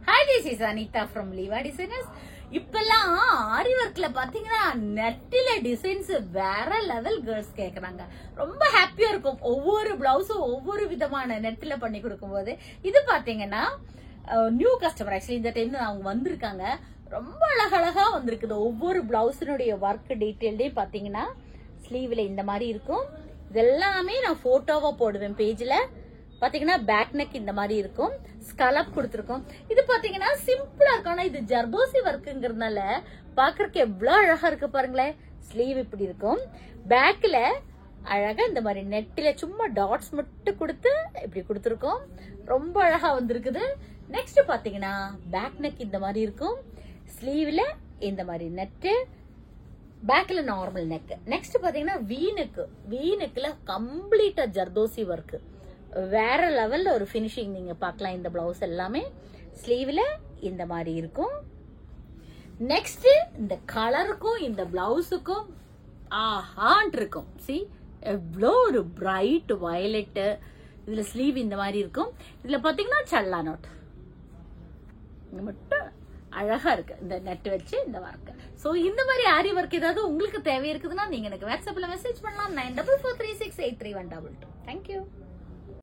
Hi, this is Anita from Liva Designers. இப்பெல்லாம் ஆரி ஒர்க்ல பாத்தீங்கன்னா நெட்டில டிசைன்ஸ் வேற லெவல் கேர்ள்ஸ் கேக்குறாங்க. ரொம்ப ஹாப்பியா இருக்கும். ஒவ்வொரு பிளவுஸும் ஒவ்வொரு விதமான நெட்டில பண்ணி கொடுக்கும் போது இது பாத்தீங்கன்னா நியூ கஸ்டமர் ஆக்சுவலி இந்த டைம் அவங்க வந்திருக்காங்க. ரொம்ப அழகழகா வந்திருக்குது. ஒவ்வொரு பிளவுஸினுடைய ஒர்க் டீடைல்டே பாத்தீங்கன்னா ஸ்லீவ்ல இந்த மாதிரி இருக்கும். இதெல்லாமே நான் போட்டோவா போடுவேன் பேஜ்ல. பாத்தீங்கன்னா பேக் நெக் இந்த மாதிரி இருக்கும். ஸ்கலப் கொடுத்திருக்கோம். இது பாத்தீங்கன்னா சிம்பிளா இருக்கும். ஆனா இது ஜர்தோசி ஒர்க்குங்கிறதுனால பாக்குறதுக்கு எவ்வளவு அழகா இருக்கு பாருங்களேன். ஸ்லீவ் இப்படி இருக்கும். பேக்ல அழகா இந்த மாதிரி நெட்டில சும்மா டாட்ஸ் மட்டும் கொடுத்து இப்படி கொடுத்திருக்கோம். ரொம்ப அழகா வந்திருக்குது. நெக்ஸ்ட் பாத்தீங்கன்னா பேக் நெக் இந்த மாதிரி இருக்கும். ஸ்லீவ்ல இந்த மாதிரி நெட்டு, பேக்ல நார்மல் நெக். நெக்ஸ்ட் பாத்தீங்கன்னா வி நெக்ல கம்ப்ளீட்டா ஜர்தோசி ஒர்க் வேற லெவல்ல ஒரு பினிஷிங் நீங்க பார்க்கலாம். இந்த பிளவுஸ் எல்லாமே ஸ்லீவ்ல இந்த மாதிரி இருக்கும். நெக்ஸ்ட் இந்த கலருக்கும் இந்த பிளவுஸுக்கும் ஆஹான் இருக்கும். சி எவ்வளோ ஒரு பிரைட் வயலட். இதுல ஸ்லீவ் இந்த மாதிரி இருக்கும். இதுல பாத்தீங்கன்னா சல்லா நோட் மட்டும் அழகா இருக்கு. இந்த நெட் வச்சு இந்த ஒர்க். சோ இந்த மாதிரி ஆரி ஒர்க் ஏதாவது உங்களுக்கு தேவை இருக்குதுன்னா நீங்க எனக்கு வாட்ஸ்அப்ல மெசேஜ் பண்ணலாம். 9443683122. தேங்க்யூ.